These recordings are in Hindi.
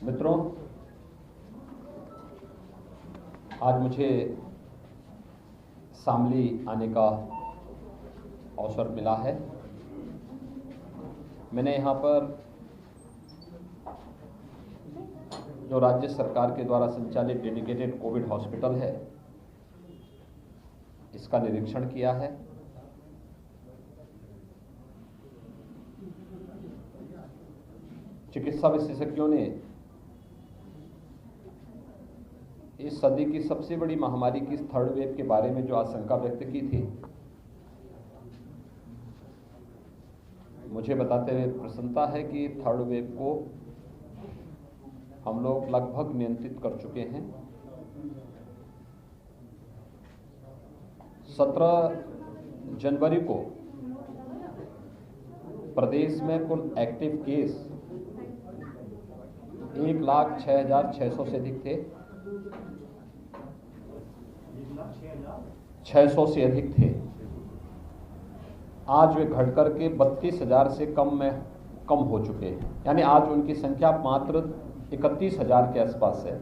मित्रों, आज मुझे शामली आने का अवसर मिला है। मैंने यहाँ पर जो राज्य सरकार के द्वारा संचालित डेडिकेटेड कोविड हॉस्पिटल है, इसका निरीक्षण किया है। चिकित्सा विशेषज्ञों ने इस सदी की सबसे बड़ी महामारी की थर्ड वेव के बारे में जो आशंका व्यक्त की थी, मुझे बताते हुए प्रसन्नता है कि थर्ड वेव को हम लोग लगभग नियंत्रित कर चुके हैं। 17 जनवरी को प्रदेश में कुल एक्टिव केस 1,06,600 से अधिक थे। 600 से अधिक थे। आज वे घट करके 32,000 से कम हो चुके हैं। यानी आज उनकी संख्या मात्र 31,000 के आसपास है।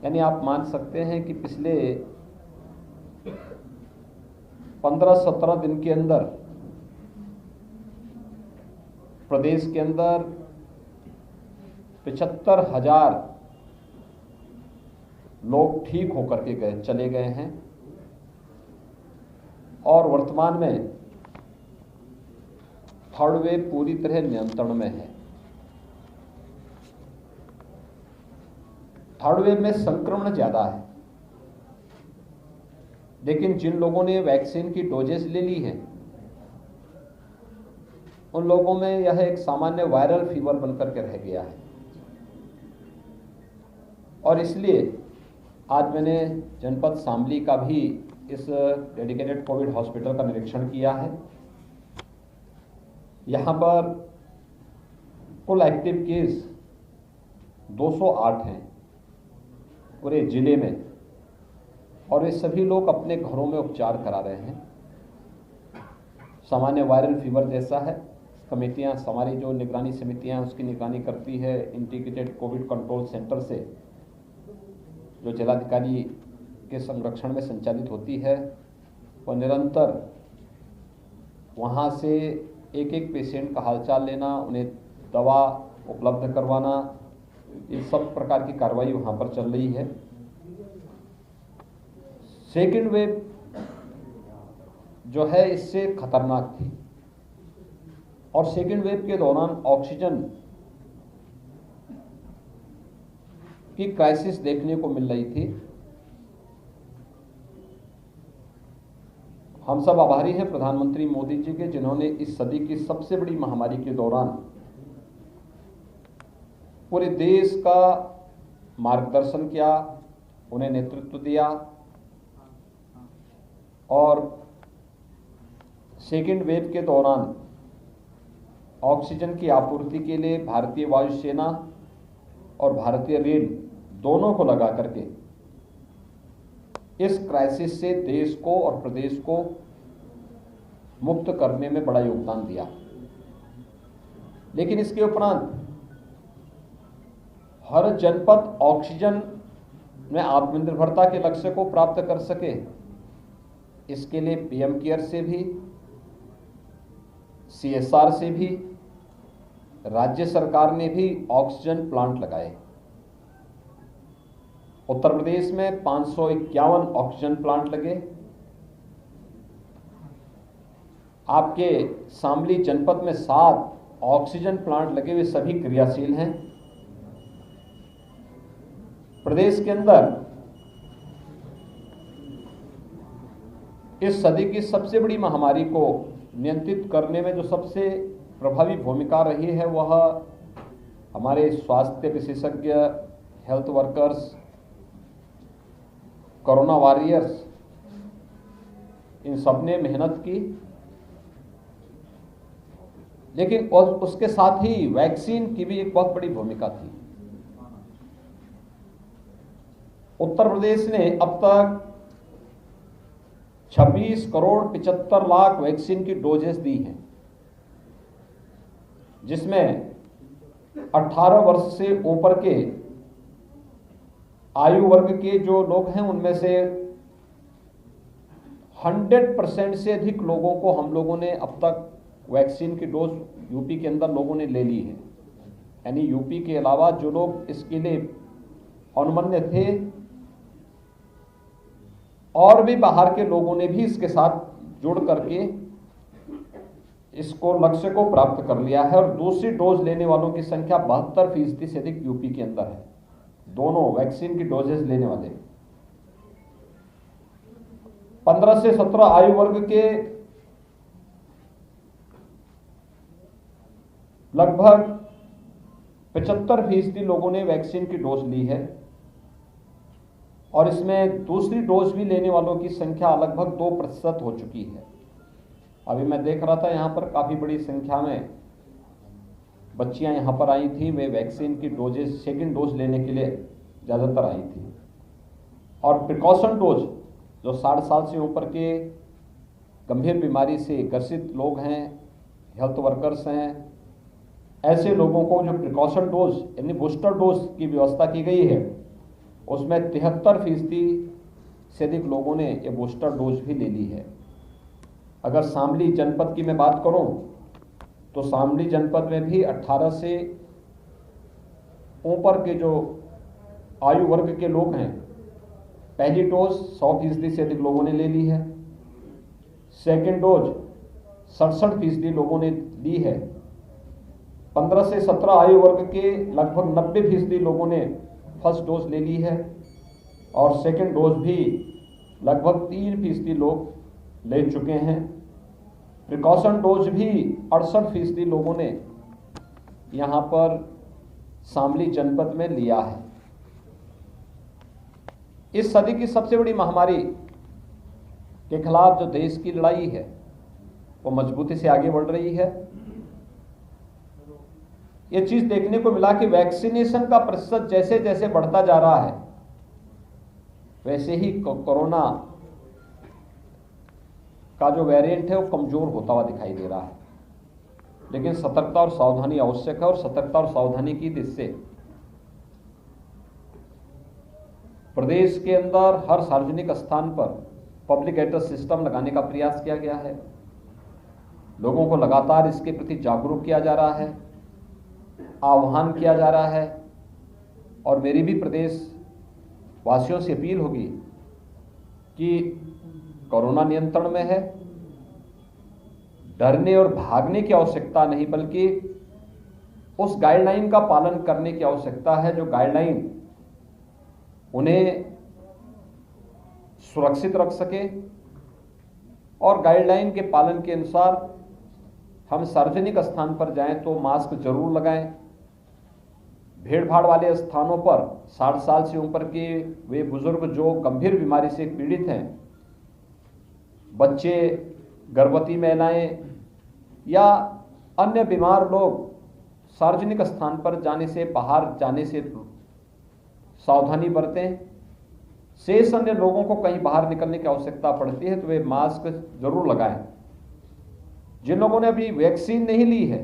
यानी आप मान सकते हैं कि पिछले 15-17 दिन के अंदर प्रदेश के अंदर 75,000 लोग ठीक होकर के चले गए हैं और वर्तमान में थर्ड वेव पूरी तरह नियंत्रण में है। थर्ड वेव में संक्रमण ज्यादा है, लेकिन जिन लोगों ने वैक्सीन की डोजेस ले ली हैं, उन लोगों में यह एक सामान्य वायरल फीवर बनकर के रह गया है। और इसलिए आज मैंने जनपद शामली का भी इस डेडिकेटेड कोविड हॉस्पिटल का निरीक्षण किया है। यहाँ पर कुल एक्टिव केस 208 हैं पूरे जिले में, और ये सभी लोग अपने घरों में उपचार करा रहे हैं। सामान्य वायरल फीवर जैसा है। कमेटियाँ, हमारी जो निगरानी समितियाँ हैं उसकी निगरानी करती है। इंटीग्रेटेड कोविड कंट्रोल सेंटर से जो जिलाधिकारी के संरक्षण में संचालित होती है, वह निरंतर वहाँ से एक एक पेशेंट का हालचाल लेना, उन्हें दवा उपलब्ध करवाना, ये सब प्रकार की कार्रवाई वहाँ पर चल रही है। सेकेंड वेव जो है इससे खतरनाक थी, और सेकेंड वेव के दौरान ऑक्सीजन की क्राइसिस देखने को मिल रही थी। हम सब आभारी हैं प्रधानमंत्री मोदी जी के, जिन्होंने इस सदी की सबसे बड़ी महामारी के दौरान पूरे देश का मार्गदर्शन किया, उन्हें नेतृत्व दिया, और सेकेंड वेव के दौरान ऑक्सीजन की आपूर्ति के लिए भारतीय वायुसेना और भारतीय रेल दोनों को लगा करके इस क्राइसिस से देश को और प्रदेश को मुक्त करने में बड़ा योगदान दिया। लेकिन इसके उपरांत हर जनपद ऑक्सीजन में आत्मनिर्भरता के लक्ष्य को प्राप्त कर सके, इसके लिए पीएम केयर से भी, सीएसआर से भी, राज्य सरकार ने भी ऑक्सीजन प्लांट लगाए। उत्तर प्रदेश में 551 ऑक्सीजन प्लांट लगे। आपके शामली जनपद में 7 ऑक्सीजन प्लांट लगे हुए, सभी क्रियाशील हैं। प्रदेश के अंदर इस सदी की सबसे बड़ी महामारी को नियंत्रित करने में जो सबसे प्रभावी भूमिका रही है, वह हमारे स्वास्थ्य विशेषज्ञ, हेल्थ वर्कर्स, कोरोना वॉरियर्स, इन सब ने मेहनत की। लेकिन उसके साथ ही वैक्सीन की भी एक बहुत बड़ी भूमिका थी। उत्तर प्रदेश ने अब तक 26 करोड़ 75 लाख वैक्सीन की डोजेस दी हैं, जिसमें 18 वर्ष से ऊपर के आयु वर्ग के जो लोग हैं उनमें से 100% से अधिक लोगों को हम लोगों ने अब तक वैक्सीन की डोज यूपी के अंदर लोगों ने ले ली है। यानी यूपी के अलावा जो लोग इसके लिए अनुमन्य थे और भी बाहर के लोगों ने भी इसके साथ जुड़ करके इसको लक्ष्य को प्राप्त कर लिया है। और दूसरी डोज लेने वालों की संख्या 72% से अधिक यूपी के अंदर है, दोनों वैक्सीन की डोजेस लेने वाले। 15 से 17 आयु वर्ग के लगभग 75% लोगों ने वैक्सीन की डोज ली है और इसमें दूसरी डोज भी लेने वालों की संख्या लगभग 2% हो चुकी है। अभी मैं देख रहा था यहाँ पर काफ़ी बड़ी संख्या में बच्चियाँ यहाँ पर आई थी, वे वैक्सीन की डोजेस सेकंड डोज लेने के लिए ज़्यादातर आई थी। और प्रिकॉशन डोज जो 60 साल से ऊपर के गंभीर बीमारी से ग्रसित लोग हैं, हेल्थ वर्कर्स हैं, ऐसे लोगों को जो प्रिकॉशन डोज यानी बूस्टर डोज की व्यवस्था की गई है उसमें 73% से अधिक लोगों ने ये बूस्टर डोज भी ले ली है। अगर शामली जनपद की मैं बात करूं तो शामली जनपद में भी 18 से ऊपर के जो आयु वर्ग के लोग हैं पहली डोज 100% से अधिक लोगों ने ले ली है, सेकेंड डोज 67% लोगों ने ली है, 15 से 17 आयु वर्ग के लगभग 90% लोगों ने फर्स्ट डोज ले ली है और सेकेंड डोज भी लगभग 3% लोग ले चुके हैं। प्रिकॉशन डोज भी 68% लोगों ने यहाँ पर शामली जनपद में लिया है। इस सदी की सबसे बड़ी महामारी के खिलाफ जो देश की लड़ाई है वो मजबूती से आगे बढ़ रही है। ये चीज देखने को मिला कि वैक्सीनेशन का प्रतिशत जैसे जैसे बढ़ता जा रहा है वैसे ही कोरोना का जो वेरिएंट है वो कमजोर होता हुआ दिखाई दे रहा है। लेकिन सतर्कता और सावधानी आवश्यक है और सतर्कता और सावधानी की इससे प्रदेश के अंदर हर सार्वजनिक स्थान पर पब्लिक एड्रेस सिस्टम लगाने का प्रयास किया गया है। लोगों को लगातार इसके प्रति जागरूक किया जा रहा है, आह्वान किया जा रहा है और मेरी भी प्रदेश वासियों से अपील होगी कि कोरोना नियंत्रण में है, डरने और भागने की आवश्यकता नहीं बल्कि उस गाइडलाइन का पालन करने की आवश्यकता है जो गाइडलाइन उन्हें सुरक्षित रख सके। और गाइडलाइन के पालन के अनुसार हम सार्वजनिक स्थान पर जाएं तो मास्क जरूर लगाएं। भीड़ भाड़ वाले स्थानों पर 60 साल से ऊपर के वे बुजुर्ग जो गंभीर बीमारी से पीड़ित हैं, बच्चे, गर्भवती महिलाएं या अन्य बीमार लोग सार्वजनिक स्थान पर जाने से, बाहर जाने से सावधानी बरतें। शेष अन्य लोगों को कहीं बाहर निकलने की आवश्यकता पड़ती है तो वे मास्क जरूर लगाएं। जिन लोगों ने अभी वैक्सीन नहीं ली है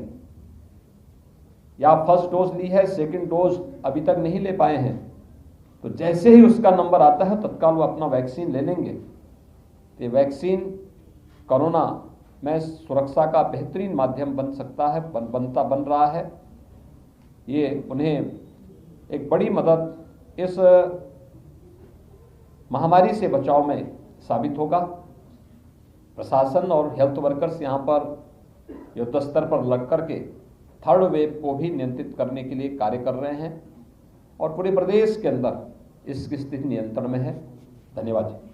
या फर्स्ट डोज ली है, सेकंड डोज अभी तक नहीं ले पाए हैं, तो जैसे ही उसका नंबर आता है तत्काल वो अपना वैक्सीन ले लेंगे। तो वैक्सीन कोरोना में सुरक्षा का बेहतरीन माध्यम बन सकता है, बन रहा है। ये उन्हें एक बड़ी मदद इस महामारी से बचाव में साबित होगा। प्रशासन और हेल्थ वर्कर्स यहाँ पर युद्ध स्तर पर लग करके थर्ड वेव को भी नियंत्रित करने के लिए कार्य कर रहे हैं और पूरे प्रदेश के अंदर इसकी स्थिति नियंत्रण में है। धन्यवाद जी।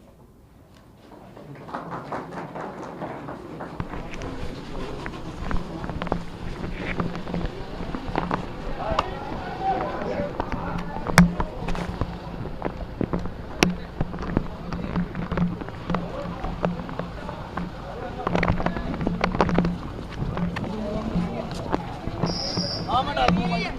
हाँ मैं डाल दूंगा।